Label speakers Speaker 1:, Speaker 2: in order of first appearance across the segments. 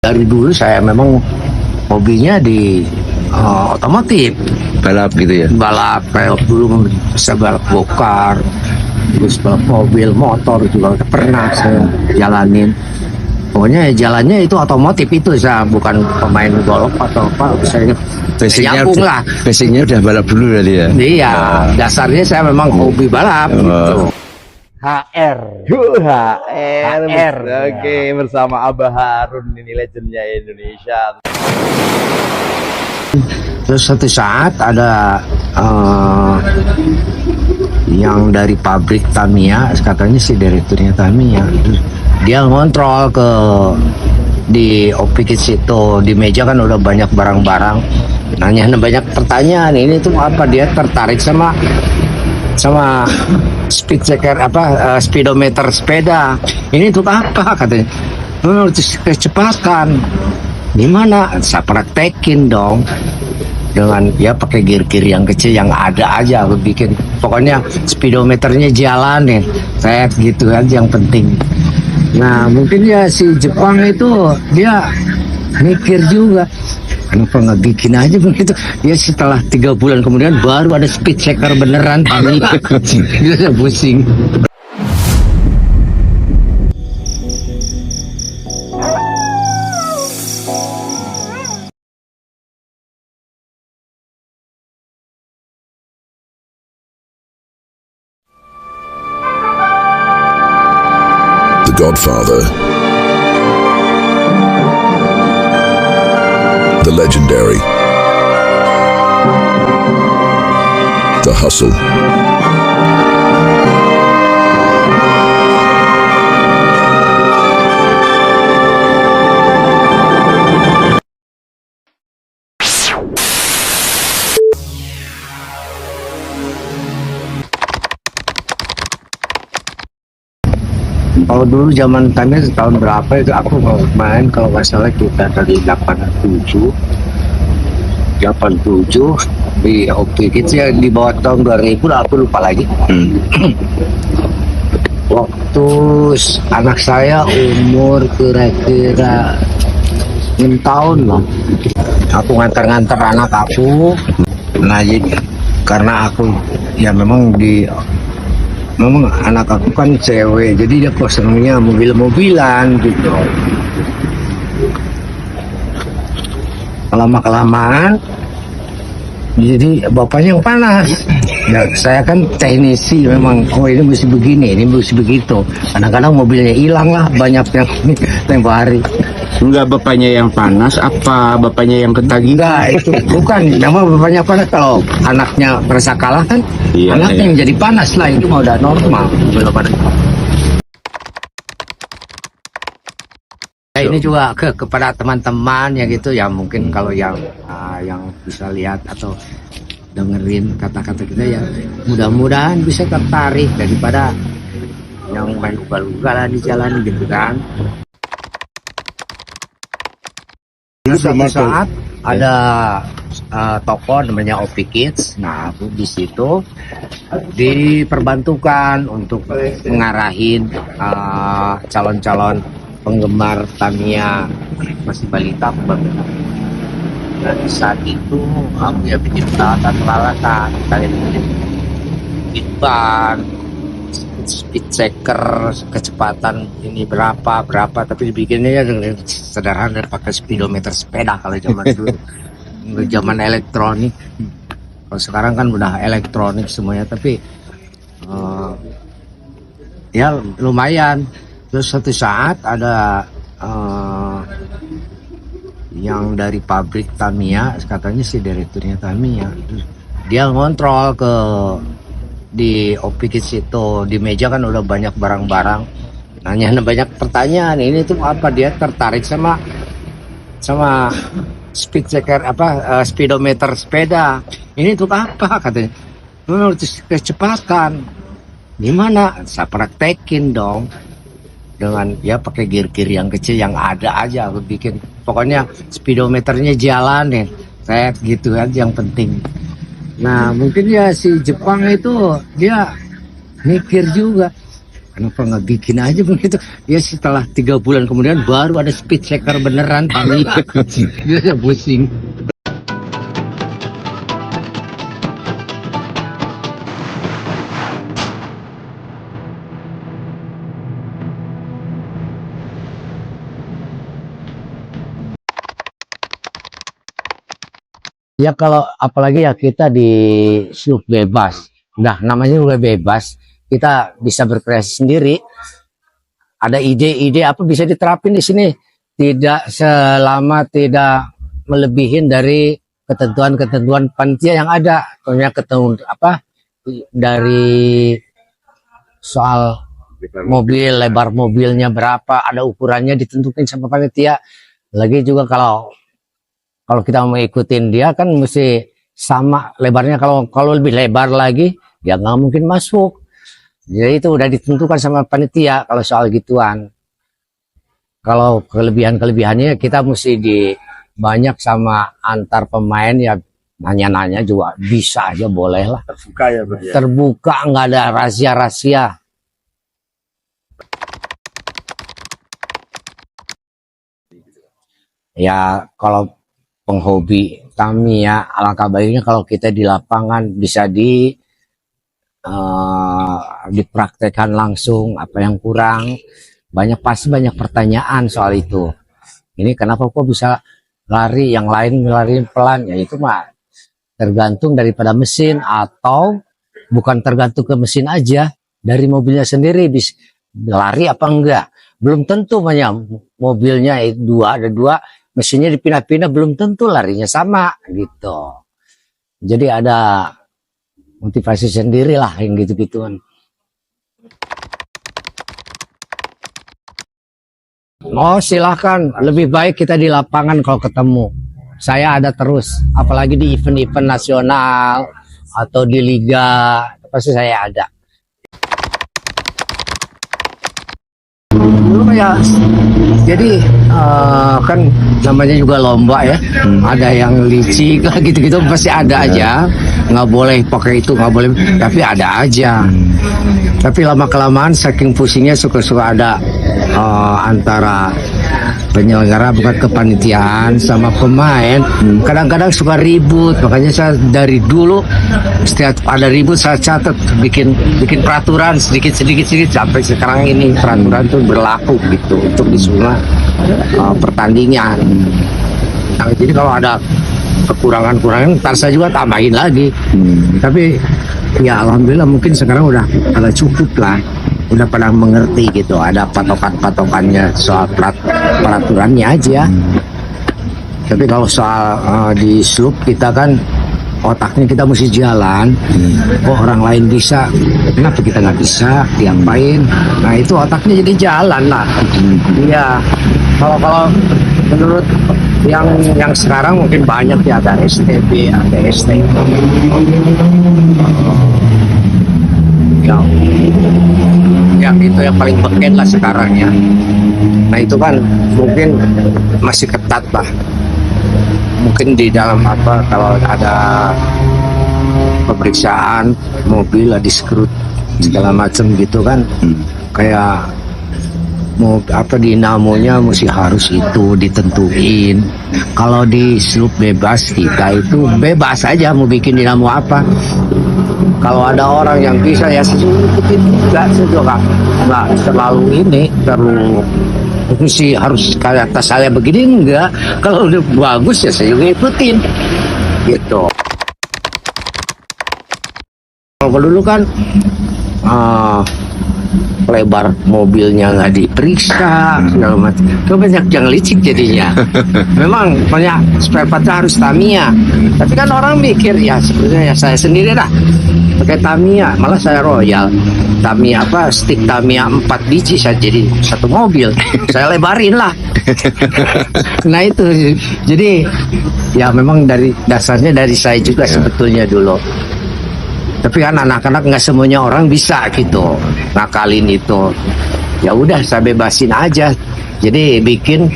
Speaker 1: Dari dulu saya memang hobinya di otomotif,
Speaker 2: balap gitu ya.
Speaker 1: balap kayak dulu bisa balap gokar, terus balap mobil, motor juga udah pernah saya jalanin. Pokoknya jalannya itu otomotif itu, saya bukan pemain golf atau apa, saya nyambung lah.
Speaker 2: Basicnya udah balap dulu tadi ya.
Speaker 1: Iya, dasarnya saya memang hobi balap gitu. HR.
Speaker 2: HR. Oke, bersama Abah Harun, ini legendnya Indonesia.
Speaker 1: Terus suatu saat ada yang dari pabrik Tamiya, katanya sih direkturnya Tamiya, dia ngontrol ke di Opikit situ, di meja kan udah banyak barang-barang, nanya banyak pertanyaan, ini tuh apa, dia tertarik sama speed checker speedometer sepeda, ini tuh apa katanya, kecepatan gimana, saya praktekin dong dengan ya pakai gear-gear yang kecil yang ada aja, aku bikin pokoknya speedometernya jalanin, saya gitu aja yang penting. Nah mungkin ya si Jepang itu dia mikir juga, kenapa nggak bikin aja begitu ya, setelah 3 bulan kemudian baru ada speed checker beneran. Dia udah pusing.
Speaker 3: The Godfather, the legendary, the hustle.
Speaker 1: Kalau dulu zaman tanya tahun berapa itu aku main, kalau nggak salah kita dari 87 di Opikit ya, di bawah tahun 2000 lah, aku lupa lagi. Waktu anak saya umur kira-kira 6 tahun lah, aku ngantar-ngantar anak aku. Nah jadi karena aku ya memang anak aku kan cewek, jadi dia kok senangnya mobil-mobilan gitu. Lama-kelamaan jadi bapaknya yang panas ya, saya kan teknisi memang, oh ini mesti begini, ini mesti begitu. Kadang-kadang mobilnya hilang lah, banyak yang tempo hari.
Speaker 2: Enggak bapaknya yang panas, apa bapaknya yang ketagihan?
Speaker 1: Enggak, itu bukan, memang bapaknya panas. Kalau anaknya merasa kalah kan,
Speaker 2: Iya,
Speaker 1: anaknya
Speaker 2: iya.
Speaker 1: yang jadi panas lah, itu mah udah normal. Belum ada. Ini juga kepada teman-teman ya gitu ya, mungkin kalau yang bisa lihat atau dengerin kata-kata kita ya, mudah-mudahan bisa tertarik daripada yang main ugal-ugalan di jalan gitu kan. Suatu saat ada toko namanya Opikits. Nah aku di situ diperbantukan untuk mengarahin calon-calon penggemar Tamiya masih balita. Nah di saat itu aku ya bikin peralatan kalian bikin ban, speed checker, kecepatan ini berapa, tapi dibikinnya ya sederhana pakai speedometer sepeda kalau zaman dulu. Zaman elektronik, kalau sekarang kan udah elektronik semuanya, tapi ya lumayan. Terus suatu saat ada yang dari pabrik Tamiya, katanya sih direkturnya Tamiya, dia ngontrol ke di Opikit situ, di meja kan udah banyak barang-barang, nanya banyak pertanyaan, ini tuh apa, dia tertarik sama speed checker speedometer sepeda, ini tuh apa katanya, kecepatan gimana, saya praktekin dong dengan ya pakai gear-gear yang kecil yang ada aja, aku bikin pokoknya speedometernya jalanin, saya gitu aja yang penting. Nah mungkin ya si Jepang itu dia mikir juga, kenapa nggak bikin aja begitu? Ya setelah 3 bulan kemudian baru ada speed checker beneran. Kami dia pusing. Ya kalau apalagi ya kita di sub bebas, nah namanya juga bebas, kita bisa berkreasi sendiri. Ada ide-ide apa bisa diterapin di sini, tidak selama tidak melebihin dari ketentuan-ketentuan panitia yang ada. Contohnya ketentuan apa dari soal mobil, lebar mobilnya berapa, ada ukurannya ditentukan sama panitia. Lagi juga kalau kita mau ikutin dia kan mesti sama lebarnya, kalau lebih lebar lagi ya nggak mungkin masuk. Jadi itu udah ditentukan sama panitia kalau soal gituan. Kalau kelebihannya kita mesti banyak sama antar pemain ya, nanya-nanya juga bisa aja, boleh lah.
Speaker 2: Terbuka ya Bro ya.
Speaker 1: Terbuka, nggak ada rahasia-rahasia. Ya kalau penghobi Tamiya, alangkah baiknya kalau kita di lapangan bisa dipraktekkan langsung apa yang kurang. Pasti banyak pertanyaan soal itu. Ini kenapa kok bisa lari, yang lain lari pelan? Ya itu mah tergantung daripada mesin, atau bukan tergantung ke mesin aja, dari mobilnya sendiri bisa lari apa enggak. Belum tentu banyak mobilnya ada dua mesinnya dipindah-pindah, belum tentu larinya sama gitu. Jadi ada motivasi sendiri lah yang gitu-gituan. Oh silahkan, lebih baik kita di lapangan kalau ketemu. Saya ada terus, apalagi di event-event nasional atau di liga, pasti saya ada. Dulu ya, jadi kan namanya juga lomba ya, ada yang licik lah gitu-gitu pasti ada aja. Nggak boleh pakai itu, nggak boleh, tapi ada aja. Tapi lama-kelamaan saking pusingnya suka-suka ada antara penyelenggara, bukan kepanitiaan, sama pemain. Kadang-kadang suka ribut, makanya saya dari dulu setiap ada ribut saya catat, bikin peraturan sedikit sampai sekarang ini peraturan itu berlaku gitu untuk di semua pertandingan. Nah, jadi kalau ada kekurangan ntar saya juga tambahin lagi. Tapi ya alhamdulillah mungkin sekarang udah agak cukup lah, udah pada mengerti gitu, ada patokannya soal peraturannya aja. Tapi kalau soal di slub kita kan otaknya kita mesti jalan. Kok orang lain bisa, kenapa kita nggak bisa, diapain? Nah itu otaknya jadi jalan lah. Iya. Kalau menurut yang sekarang mungkin banyak ya, ada STB, ada STB. Yang itu yang paling beken lah sekarang ya. Nah itu kan mungkin masih ketat lah. Mungkin di dalam apa, kalau ada pemeriksaan mobil di screw segala macam gitu kan, kayak mau apa dinamonya mesti harus itu ditentuin. Kalau di slub bebas kita itu bebas aja mau bikin dinamo apa. Kalau ada orang yang bisa ya ikutin juga, nggak terlalu terlalu mesti harus kayak atas saya begini, enggak. Kalau udah bagus ya saya juga ikutin gitu. Kalau dulu kan lebar mobilnya nggak diperiksa segala macam, itu banyak yang licik jadinya. Memang banyak spare partnya harus Tamiya, tapi kan orang mikir ya sebenarnya saya sendiri dah pakai Tamiya, malah saya Royal Tamiya stick Tamiya 4 biji saya jadi satu mobil, saya lebarin lah. Nah itu jadi ya memang dari dasarnya dari saya juga sebetulnya dulu. Tapi kan anak-anak nggak semuanya orang bisa gitu ngakalin itu. Ya udah saya bebasin aja. Jadi bikin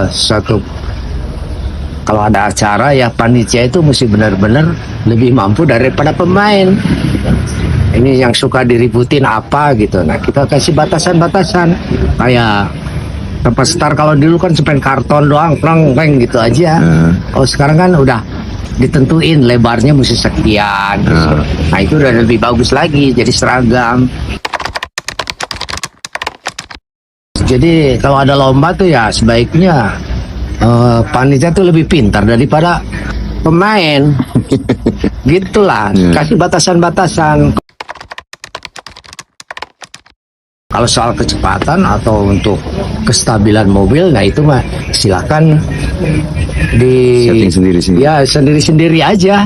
Speaker 1: suatu, kalau ada acara ya panitia itu mesti benar-benar lebih mampu daripada pemain. ini yang suka diributin apa gitu. Nah kita kasih batasan-batasan kayak tempat start. Kalau dulu kan cuma karton doang, pleng gitu aja. Oh sekarang kan udah ditentuin lebarnya mesti sekian. Nah itu udah lebih bagus lagi, jadi seragam. Jadi kalau ada lomba tuh ya sebaiknya panitia tuh lebih pintar daripada pemain. Gitulah, kasih batasan-batasan. Kalau soal kecepatan atau untuk kestabilan mobil, nah itu mah silakan di
Speaker 2: Setting sendiri-sendiri.
Speaker 1: Ya sendiri-sendiri aja.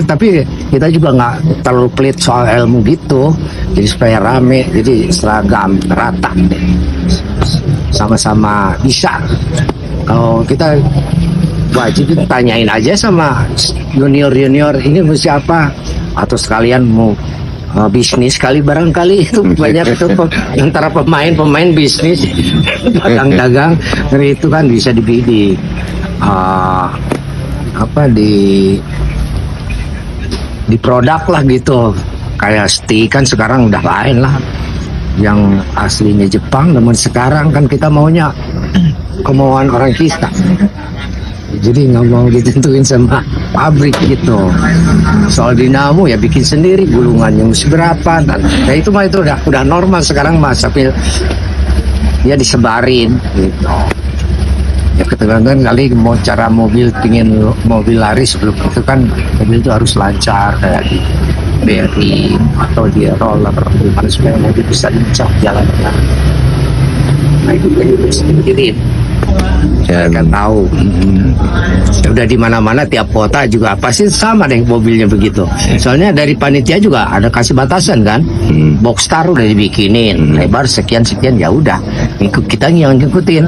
Speaker 1: Tapi kita juga nggak terlalu pelit soal ilmu gitu. Jadi supaya rame, jadi seragam rata, sama-sama bisa. Kalau kita wajib tanyain aja sama junior ini mesti apa, atau sekalian mau bisnis kali barangkali itu banyak itu antara pemain bisnis dagang-dagang itu kan bisa di produk lah gitu, kayak stick kan sekarang udah lain lah, yang aslinya Jepang, namun sekarang kan kita maunya kemauan orang kita, jadi nggak mau ditentuin sama pabrik gitu. Soal dinamo ya bikin sendiri, gulungannya mesti berapa, dan ya itu mah itu udah normal sekarang mas, tapi ya disebarin gitu. Ya ketegangan kali mau cara pingin mobil lari sebelum itu kan mobil itu harus lancar kayak di bearing atau di roller, gimana supaya mobil bisa lincah jalannya. Nah itu kan harus dipikirin. Saya kan tahu. Udah di mana-mana tiap kota juga pasti sama deh mobilnya begitu. Soalnya dari panitia juga ada kasih batasan kan. Box star udah dibikinin, lebar sekian ya udah. Kita yang ngikutin.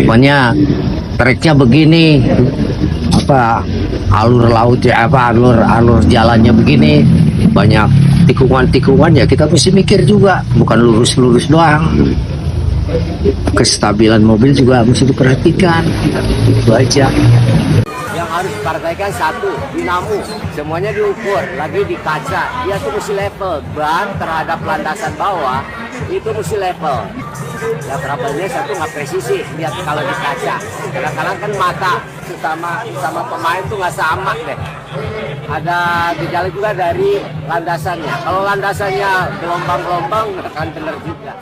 Speaker 1: Pokoknya treknya begini, alur lautnya alur jalannya begini, banyak tikungan ya kita mesti mikir juga, bukan lurus doang. Kestabilan mobil juga mesti diperhatikan, itu aja. Yang harus diperhatikan satu, dinamo semuanya diukur, lagi di kaca dia tuh mesti level, ban terhadap landasan bawah itu mesti level. Ya trouble-nya satu nggak presisi, lihat kalau di kaca kadang-kadang kan mata sama pemain tuh nggak sama deh, ada gejala juga dari landasannya. Kalau landasannya gelombang-gelombang akan benar juga.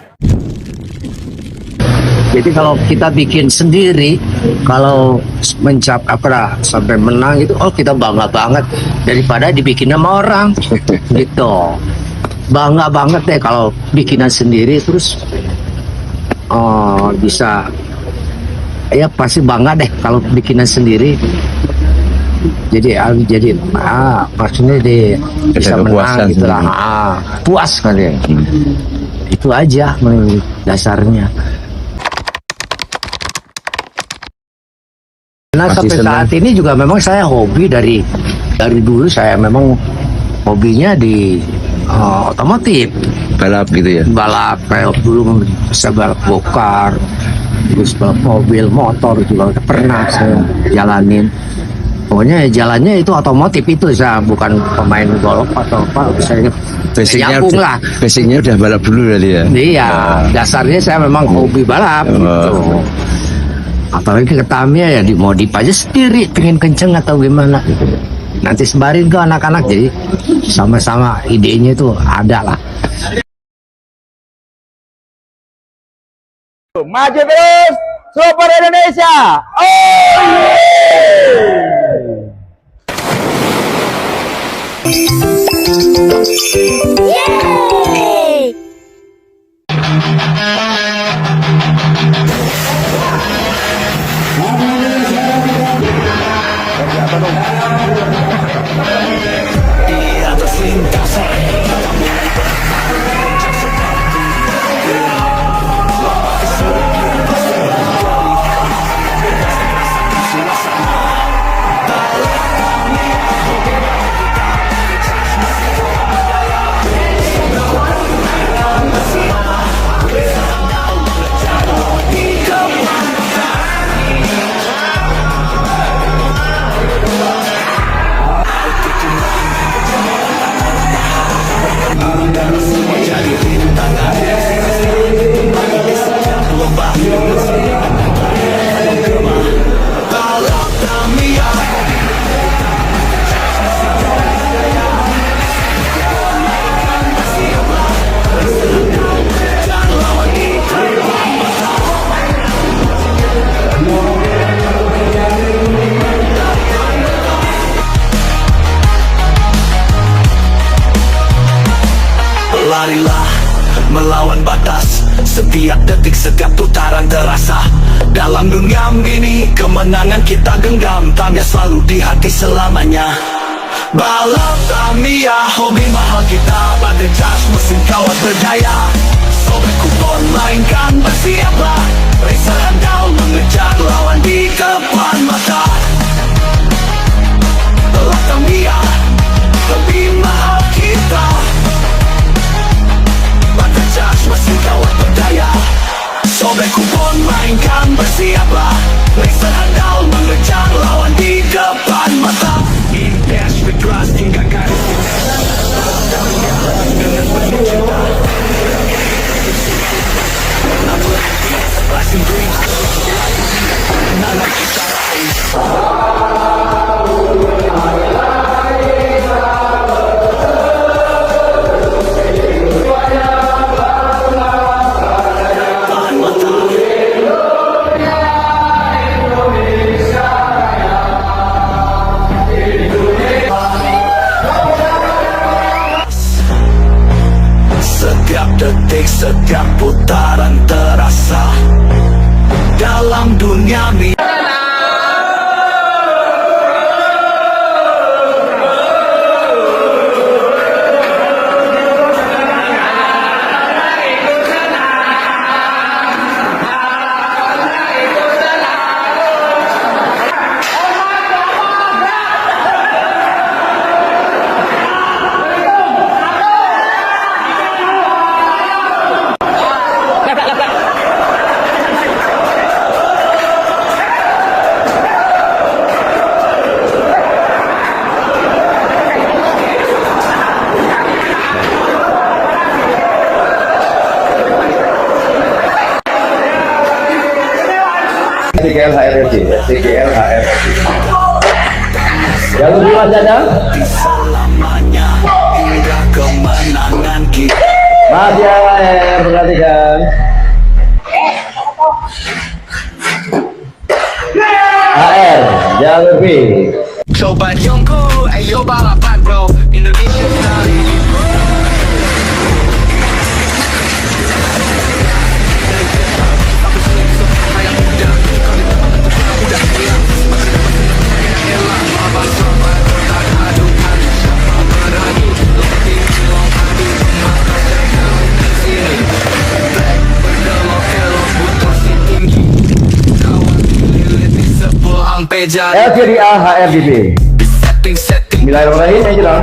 Speaker 1: Jadi kalau kita bikin sendiri, kalau sampai menang itu, kita bangga banget daripada dibikin sama orang, gitu. Bangga banget deh kalau bikinan sendiri, terus bisa, ya pasti bangga deh kalau bikinan sendiri. Jadi maksudnya bisa menang gitu lah, puas kan ya. Itu aja dasarnya. Nah sampai saat ini juga memang saya hobi dari dulu, saya memang hobinya di otomotif,
Speaker 2: Balap gitu ya.
Speaker 1: balap kayak dulu saya balap go-kart, terus balap mobil, motor juga pernah saya jalanin. Pokoknya jalannya itu otomotif itu, saya bukan pemain golf atau apa, saya nyambung lah.
Speaker 2: Basicnya udah balap dulu kali ya.
Speaker 1: Iya, dasarnya saya memang hobi balap gitu. Apalagi ke Tamiya ya dimodif aja sendiri, pengen kenceng atau gimana, nanti sebarin ke anak-anak, jadi sama-sama idenya itu ada lah.
Speaker 4: Maju terus, Super Indonesia.
Speaker 5: Yeay! Setiap detik, setiap putaran terasa. Dalam dunia ini kemenangan kita genggam, Tamiya selalu di hati selamanya. Balap Tamiya, hobi mahal kita, baterai charge, mesin kawat berdaya. Sobek kupon, mainkan, bersiaplah. Racer handal mengejar lawan di depan mata. Balap Tamiya, lebih mahal kita. Baterai charge, mesin kawat berdaya. Sobek kupon, mainkan, bersiaplah. Racer handal mengejar lawan di depan mata. Dash with trust hingga garis finish. Dengan penuh cinta. Rising dreams. Kemenangan kita raih. Tahan mata. Setiap detik, setiap putaran terasa. Dalam dunia ini
Speaker 4: TGL HRFC, TGL HRFC. Jalur di ada?
Speaker 5: selamanya hingga kemenangan kita.
Speaker 4: Mas ya, perhatikan. HR, jalur B.
Speaker 5: Coba Yongko, ayo balapan bro, Indonesia sekali.
Speaker 4: LCDA HRDB. Bismillahirrahmanirrahim, yang jelas.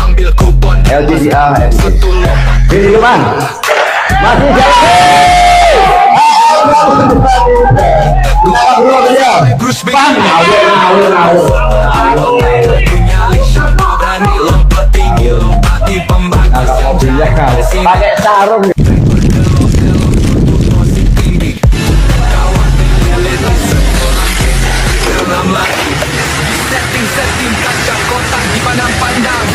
Speaker 5: Ambil kupon
Speaker 4: LCDA HRDB. Ini depan. Masih jalan. Pakai sarung.
Speaker 5: Setting kaca kotak dipandang-pandang.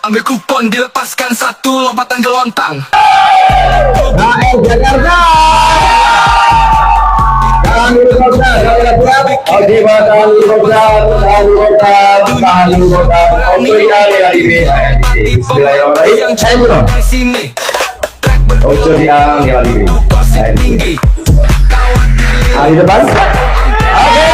Speaker 5: Ambil kupon dilepaskan satu lompatan gelontang.
Speaker 4: Jakarta. Tahan dulu kota, Oke, tahan dulu kota, tahan dulu kota, tahan dulu kota. Oke, Bismillahirrahmanirrahim. Saya belum. Oke, diang yang lebih. Di depan. Oke.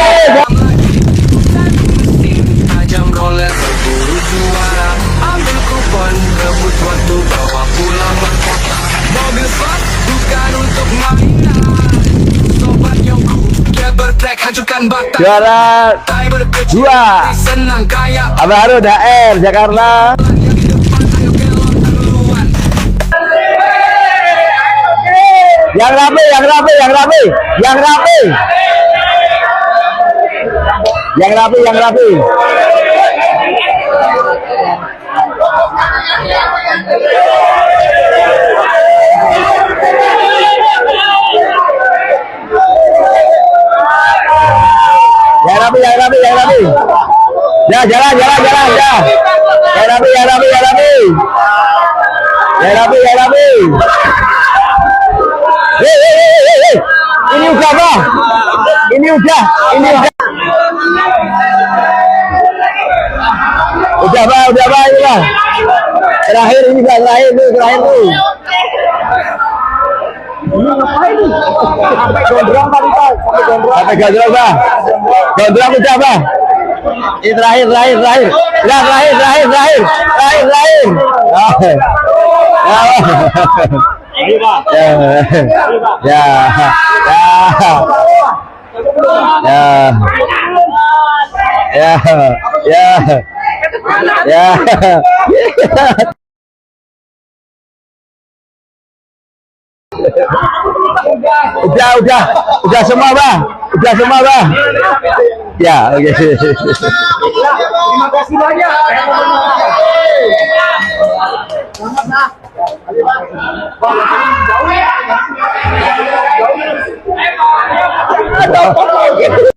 Speaker 5: Tajam roller berburu juara. Ambil kupon rebut waktu bawa pulang mahkota. Mobil sport bukan untuk mainan. Sobat Yongko, dia bertrek hancurkan batas.
Speaker 4: Juara
Speaker 5: Timer kecil,
Speaker 4: dua.
Speaker 5: senang kaya.
Speaker 4: Baru HR Jakarta.
Speaker 5: Yang di depan ayo gelontar duluan.
Speaker 4: Yang rapi, yang rapi, yang rapi, yang rapi. Yang rapi, yang rapi. Yang rapi, yang rapi, yang rapi. Ya, jalan, jalan, jalan, ya. Yang rapi, yang rapi, yang rapi. Yang rapi, yang rapi. Hei. Ini udah, Bang. Ini udah. Udah, Bang, ini, Bang. Terakhir ini, Bang, terakhir tuh. Sampai gondrong Bang. Gondrong udah Bang. Ini terakhir. Ya, terakhir. Udah semua Bang. Ya, oke.
Speaker 6: Terima kasih banyak. Jauh ya.